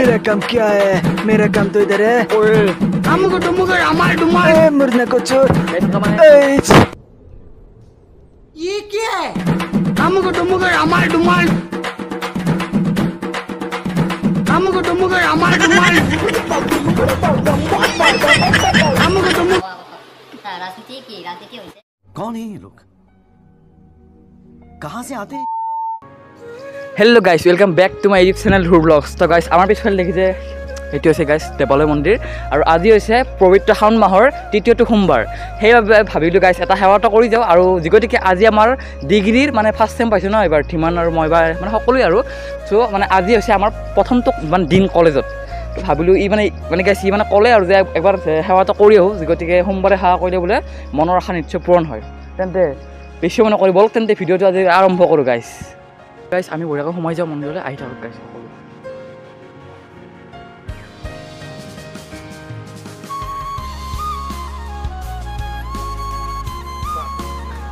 मेरा काम क्या है? मेरा काम तो इधर है। हमको डुमुगर हमारे डुमार मरने को छोड़। ये क्या है? हमको डुमुगर हमारे डुमार हमको डुमुगर हमारे डुमार हमको डुमुगर राजनीति की होती है। कौन है ये लोग? कहाँ से आते हैं? Hello guys, welcome back to my YouTube channel হুৰ ব্লগছ। তো গাইছ আমাৰ পিছফালে দেখিছে এইটো হৈছে গাইছ দেৱালয় মন্দিৰ আৰু আজি হৈছে পবিত্ৰ শাওণ মাহৰ তৃতীয়টো সোমবাৰ। সেইবাবে ভাবিলোঁ গাইছ এটা সেৱাটো কৰি যাওঁ আৰু যিগতিকে আজি আমাৰ ডিগ্ৰীৰ মানে ফাৰ্ষ্ট চেম পাইছোঁ ন এইবাৰ ধীমান আৰু মই এইবাৰ মানে সকলোৱে আৰু চ' মানে আজি হৈছে আমাৰ প্ৰথমটো মানে দিন কলেজত। তো ভাবিলোঁ ই মানে গাইছ ই মানে ক'লে আৰু যে একবাৰ সেৱাটো কৰি আহোঁ, যিগতিকে সোমবাৰে সেৱা কৰিলে বোলে মনৰ আশা নিশ্চয় পূৰণ হয়। তেন্তে বেছি মানে কৰি ব'লক তেন্তে ভিডিঅ'টো আজি আৰম্ভ কৰোঁ গাইছ। গাইছ আমি বঢ়িয়াকৈ সোমাই যাওঁ মন্দিৰলৈ, আহি থাকক গাইছ সকলো।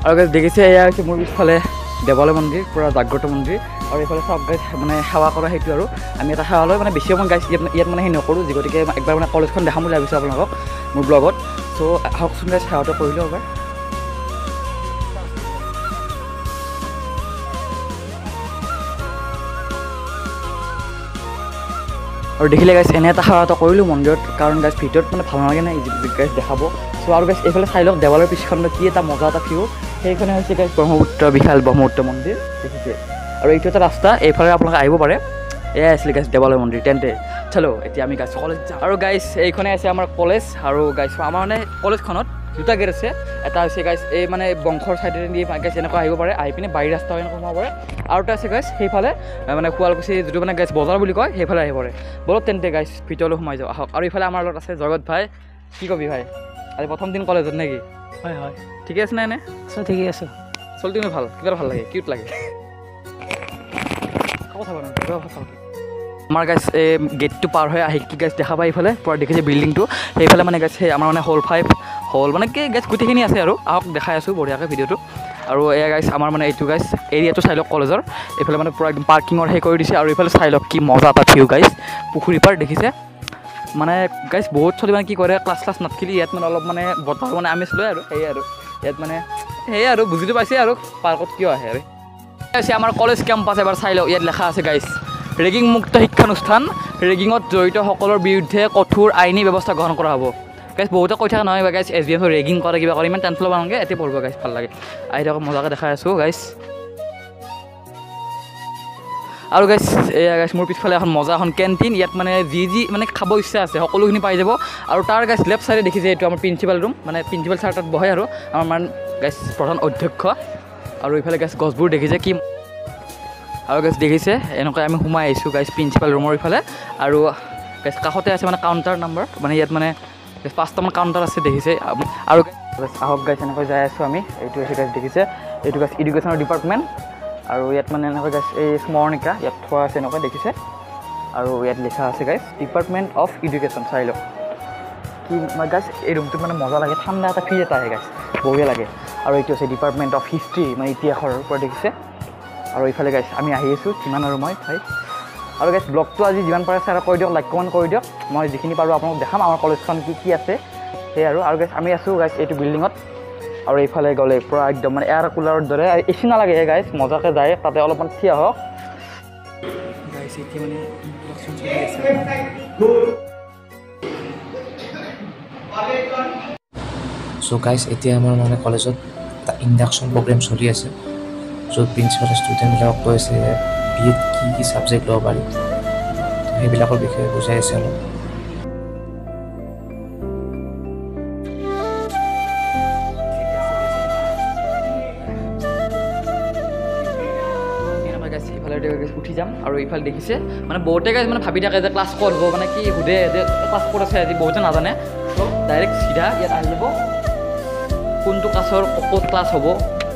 আৰু গাইছ দেখিছে এয়া হৈছে মোৰ পিছফালে দেৱালয় মন্দিৰ, পূৰা জাগ্ৰত মন্দিৰ আৰু এইফালে চব গাইছ মানে সেৱা কৰা সেইটো আৰু আমি এটা সেৱা লৈ মানে বেছি অকণমান গাইছ ইয়াত মানে সেই নকৰোঁ, যিগতিকে একবাৰ মানে কলেজখন দেখাম বুলি ভাবিছোঁ আপোনালোকক মোৰ ব্লগত। চ' আহকচোন গাইছ সেৱাটো কৰিলোঁ এবাৰ। আৰু দেখিলে গাইছ এনে এটা সেৱা এটা কৰিলোঁ মন্দিৰত, কাৰণ গাইছ ভিতৰত মানে ভাল নালাগে নাই গাইছ দেখাব। চ' আৰু গাইছ এইফালে চাই লওক দেৱালৰ পিছখনত কি এটা মজা এটা ভিউ, সেইখনে হৈছে গাইছ ব্ৰহ্মপুত্ৰ বিশাল ব্ৰহ্মপুত্ৰ মন্দিৰ দেখিছে। আৰু এইটো এটা ৰাস্তা, এইফালে আপোনালোকে আহিব পাৰে। এয়াই আছিলে গাইছ দেৱালয় মন্দিৰ। তেন্তে চলো এতিয়া আমি গাইছ কলেজ যাওঁ। আৰু গাইছ এইখনে আছে আমাৰ কলেজ আৰু গাইছ আমাৰ মানে কলেজখনত দুটা গেট আছে। এটা হৈছে গাইছ এই মানে বংশৰ ছাইডেৰে দি গাইছ এনেকুৱা আহিব পাৰে, আহি পিনে বাৰী ৰাস্তা এনেকুৱা সোমাব পাৰে। আৰু এটা আছে গাইছ সেইফালে মানে শুৱালকুছি যিটো মানে গাইছ বজাৰ বুলি কয় সেইফালে আহিব পাৰে। বলক তেন্তে গাইছ ভিতৰলৈ সোমাই যাওঁ আহক। আৰু ইফালে আমাৰ লগত আছে জগত ভাই। কি কবি ভাই, আজি প্ৰথম দিন কলেজত নেকি? হয় হয় ঠিকে আছে নে এনে? আছোঁ ঠিকেই আছোঁ। চলতি মোৰ ভাল, কিবা ভাল লাগে, কিউট লাগে। কথা পাৰোঁ আমাৰ গাইছ এই গেটটো পাৰ হৈ আহি কি গাইছ দেখা পাই এইফালে পূৰা দেখিছে বিল্ডিংটো, সেইফালে মানে গাইছ সেই আমাৰ মানে হল 5 হল মানে কি গাইছ গোটেইখিনি আছে আৰু আহক দেখাই আছোঁ বঢ়িয়াকৈ ভিডিঅ'টো। আৰু এয়া গাইছ আমাৰ মানে এইটো গাইছ এৰিয়াটো চাই লওক কলেজৰ, এইফালে মানে পূৰা একদম পাৰ্কিঙৰ সেই কৰি দিছে। আৰু এইফালে চাই লওক কি মজা এটা ভিউ গাইছ, পুখুৰী পাৰ দেখিছে। মানে গাইছ বহুত চলি মানে কি কৰে ক্লাছ নাথাকিলে ইয়াত মানে অলপ মানে বতাহ মানে আমেজ লয় আৰু সেয়ে আৰু ইয়াত মানে সেয়ে আৰু বুজিটো পাইছে আৰু পাৰ্কত কিয় আহে আৰু আছে আমাৰ কলেজ কেম্পাছ। এবাৰ চাই লওক ইয়াত লেখা আছে গাইছ ৰেগিং মুক্ত শিক্ষানুষ্ঠান, ৰেগিঙত জড়িত সকলৰ বিৰুদ্ধে কঠোৰ আইনী ব্যৱস্থা গ্ৰহণ কৰা হ'ব। গাইছ বহুতে কৈ থকা নহয় গাইছ SBF ৰেগিং কৰে কিবা কৰে, ইমান টেনশ্যন ল'ব নালাগে, এতিয়া পঢ়িব গাইছ ভাল লাগে। আহি থাকক মজাকৈ দেখাই আছোঁ গাইছ। আৰু গাইছ এয়া গাইছ মোৰ পিছফালে এখন মজা এখন কেণ্টিন, ইয়াত মানে যি মানে খাব ইচ্ছা আছে সকলোখিনি পাই যাব। আৰু তাৰ গাইছ লেফ্ট চাইডে দেখিছে এইটো আমাৰ প্ৰিন্সিপাল ৰুম, মানে প্ৰিন্সিপাল ছাৰ তাত বহে আৰু আমাৰ মানে গাইছ প্ৰধান অধ্যক্ষ। আৰু এইফালে গাইছ গছবোৰ দেখিছে কি, আৰু গাইছ দেখিছে এনেকৈ আমি সোমাই আহিছোঁ গাইছ প্ৰিন্সিপাল ৰুমৰ ইফালে। আৰু গাইছ কাষতে আছে মানে কাউণ্টাৰ নাম্বাৰ, মানে ইয়াত মানে 5টামান কাউণ্টাৰ আছে দেখিছে। আৰু আহক গাইছ এনেকৈ যাই আছোঁ আমি। এইটো হৈছে গাইছ দেখিছে এইটো গাইছ এডুকেশ্যনৰ ডিপাৰ্টমেণ্ট। আৰু ইয়াত মানে এনেকৈ গাইছ এই স্মৰণিকা ইয়াত থোৱা আছে এনেকৈ দেখিছে। আৰু ইয়াত লিখা আছে গাইছ ডিপাৰ্টমেণ্ট অফ এডুকেশ্যন। চাই লওক কি গাইছ এই ৰুমটোত মানে মজা লাগে, ঠাণ্ডা এটা ফিল এটা আহে গাইছ, বঢ়িয়া লাগে। আৰু এইটো আছে ডিপাৰ্টমেণ্ট অফ হিষ্ট্ৰী, মানে ইতিহাসৰ ওপৰত দেখিছে। আৰু এইফালে গাইছ আমি আহি আছোঁ কিমান আৰু মই ভাই। আৰু গাইছ ব্লগটো আজি যিমান পাৰে ছাৰ কৰি দিয়ক, লাইক কমেণ্ট কৰি দিয়ক, মই যিখিনি পাৰোঁ আপোনাক দেখাম আমাৰ কলেজখন কি আছে সেই আৰু গাইছ আমি আছোঁ গাইছ এইটো বিল্ডিঙত। আৰু এইফালে গ'লে পূৰা একদম মানে এয়াৰ কুলাৰৰ দৰে এচি নালাগে গাইছ, মজাকৈ যায় তাতে অলপমান থিয় হওক গাইছ। এতিয়া মানে চ' গাইছ এতিয়া আমাৰ মানে কলেজত এটা ইণ্ডাকশ্যন প্ৰগ্ৰেম চলি আছে, য'ত প্ৰিন্সিপাল ষ্টুডেণ্টবিলাকক কৈ আছে BA কি ছাবজেক্ট ল'ব পাৰি, সেইবিলাকৰ বিষয়ে বুজাই আছে অলপ। উঠি যাম। আৰু এইফালে দেখিছে মানে বহুতে গাইছ মানে ভাবি থাকে যে ক্লাছ ক'ত হ'ব, মানে কি সোধে যে ক্লাছ ক'ত আছে আজি, বহুতে নাজানে। চ' ডাইৰেক্ট চিধা ইয়াত আহি যাব, কোনটো ক্লাছৰ ক'ত ক্লাছ হ'ব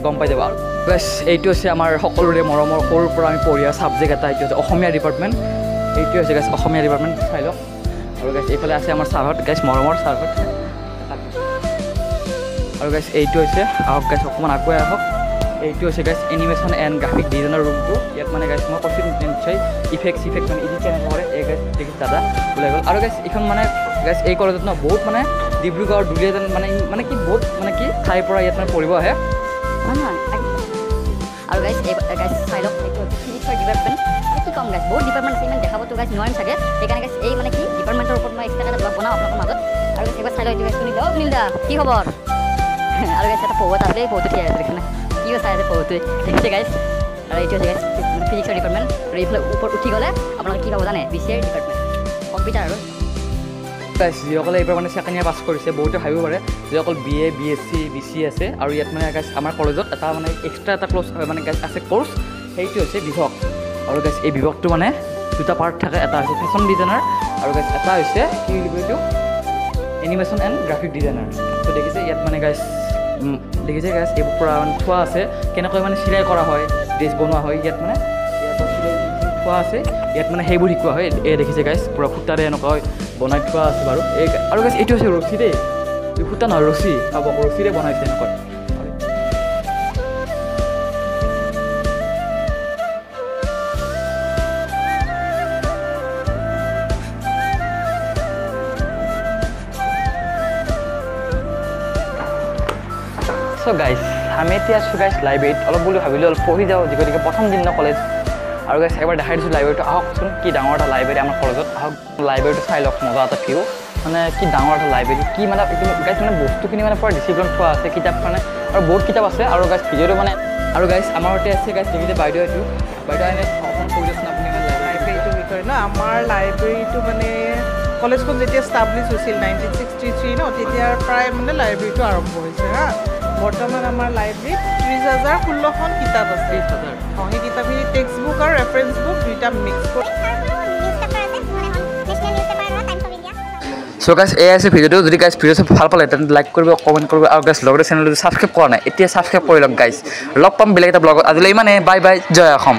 গম পাই যাব। আৰু গাইছ এইটো হৈছে আমাৰ সকলোৰে মৰমৰ সৰুৰ পৰা আমি পঢ়ি অহা ছাবজেক্ট এটা, এইটো হৈছে অসমীয়া ডিপাৰ্টমেণ্ট। এইটোৱে হৈছে গাইছ অসমীয়া ডিপাৰ্টমেণ্ট, চাই লওক। আৰু গাইছ এইফালে আছে আমাৰ ছাৰহঁত গাইছ মৰমৰ ছাৰহঁত। আৰু গাইছ এইটো হৈছে আহক গাইছ অকণমান আগুৱাই আহক, এইটো হৈছে গাইছ এনিমেশ্যন এণ্ড গ্ৰাফিক ডিজাইনৰ ৰুমটো ইয়াত মানে গাইছ মই কৈছোঁ নিশ্চয় ইফেক্ট মানে ইজি কেনেকৈ কৰে এই গাইছ দেখিছে দাদা ওলাই গ'ল আৰু গাইছ এইখন মানে গাইছ এই কলেজত ন বহুত মানে ডিব্ৰুগড় দুলীয়াজান মানে কি বহুত মানে কি ঠাইৰ পৰা ইয়াত মানে পঢ়িব আহে আৰু গাইছ চাই লওক এইটো ফিজিক্সৰ ডিপাৰ্টমেণ্ট আৰু কি ক'ম গাইছ বহুত ডিপাৰ্টমেণ্ট আছে ইমান দেখাবতো গাইছ নোৱাৰিম চাগে সেইকাৰণে গাইছ এই মানে কি ডিপাৰ্টমেণ্টৰ ওপৰত মই এক্সট্ৰা এটা ব্লগ বনাওঁ আপোনালোকৰ মাজত আৰু গাইছ এবাৰ চাই লওক এইটো গাইছ শুনিলে সুনীল দা কি খবৰ আৰু গাইছ এটা পঢ়ুৱাত আছে পঢ়ুৱাটো ঠিক আছে দেখিনে কি চাই আছে পঢ়ুৱাটোৱে দেখিছে গাইছ আৰু এইটো হৈছে গাইছ ফিজিক্সৰ ডিপাৰ্টমেণ্ট আৰু এইফালে ওপৰত উঠি গ'লে আপোনালোকে কি পাব জানে BCA ডিপাৰ্টমেণ্ট কম্পিউটাৰ আৰু গাইছ যিসকলে এইবাৰ মানে ছেকেণ্ড ইয়াৰ পাছ কৰিছে বহুতে ভাবিব পাৰে যে অকল BA BSc BCA আছে আৰু ইয়াত মানে গাইছ আমাৰ কলেজত এটা মানে এক্সট্ৰা এটা ক্ল'জ মানে গাইছ আছে কোৰ্চ সেইটো হৈছে বিভাগ আৰু গাইছ এই বিভাগটো মানে দুটা পাৰ্ট থাকে এটা হৈছে ফেশ্বন ডিজাইনাৰ আৰু গাইছ এটা হৈছে কি বুলি কয় এইটো এনিমেশ্যন এণ্ড গ্ৰাফিক ডিজাইনাৰ তো দেখিছে ইয়াত মানে গাইছ দেখিছে গাইছ এইবোৰ পূৰা মানে থোৱা আছে কেনেকৈ মানে চিলাই কৰা হয় ড্ৰেছ বনোৱা হয় ইয়াত মানে থোৱা আছে ইয়াত মানে সেইবোৰ শিকোৱা হয় এই দেখিছে গাইছ পূৰা সূতাৰে এনেকুৱা বনাই থোৱা আছে বাৰু এই আৰু গাইছ এইটো হৈছে ৰছী দেই সূতা নহয় ৰছী চাব ৰছীৰে বনাইছে এনেকৈ চ' গাইছ আমি এতিয়া আছোঁ গাইছ লাইব্ৰেৰীত অলপ বুলি ভাবিলোঁ অলপ পঢ়ি যাওঁ যিগতিকে প্ৰথম দিন ন কলেজ আৰু গাইছ এবাৰ দেখাই দিছোঁ লাইব্ৰেৰীটো আহকচোন কি ডাঙৰ এটা লাইব্ৰেৰী আমাৰ কলেজত আহক লাইব্ৰেৰীটো চাই লওক মজা এটা ভিউ মানে কি ডাঙৰ এটা লাইব্ৰেৰী কি মানে গাইছ মানে বস্তুখিনি মানে পূৰা ডিচিপ্লিন থোৱা আছে কিতাপ মানে আৰু বহুত কিতাপ আছে আৰু গাইছ ভিডিঅ'টো মানে আৰু গাইছ আমাৰ সৈতে আছে গাইছ দেখিছে বাইদেউ এইটো বাইদেউ এনে অকণমান কৈ দিয়কচোন আপুনি লাইব্ৰেৰীটোৰ বিষয়ে ন আমাৰ লাইব্ৰেৰীটো মানে কলেজখন যেতিয়া ষ্টাব্লিছ হৈছিল 1963 ন তেতিয়াৰ পৰাই মানে লাইব্ৰেৰীটো আৰম্ভ হৈছে হা বৰ্তমান আমাৰ লাইব্ৰেৰীত 30,016খন কিতাপ আছে 30,000 সেই কিতাপখিনি টেক্সট বুক আৰু ৰেফাৰেঞ্চ বুক দুইটা মিক্স কৰি চ' গাইছ এই আছে ভিডিঅ'টো যদি গাইছ ভিডিঅ' চাই ভাল পালে তেন্তে লাইক কৰিব কমেণ্ট কৰিব আৰু গাইছ লগতে চেনেলটো ছাবস্ক্ৰাইব কৰা নাই এতিয়া ছাবস্ক্ৰাইব কৰি লওক গাইছ লগ পাম বেলেগ এটা ব্লগত আজিলৈ ইমানে বাই বাই জয় অসম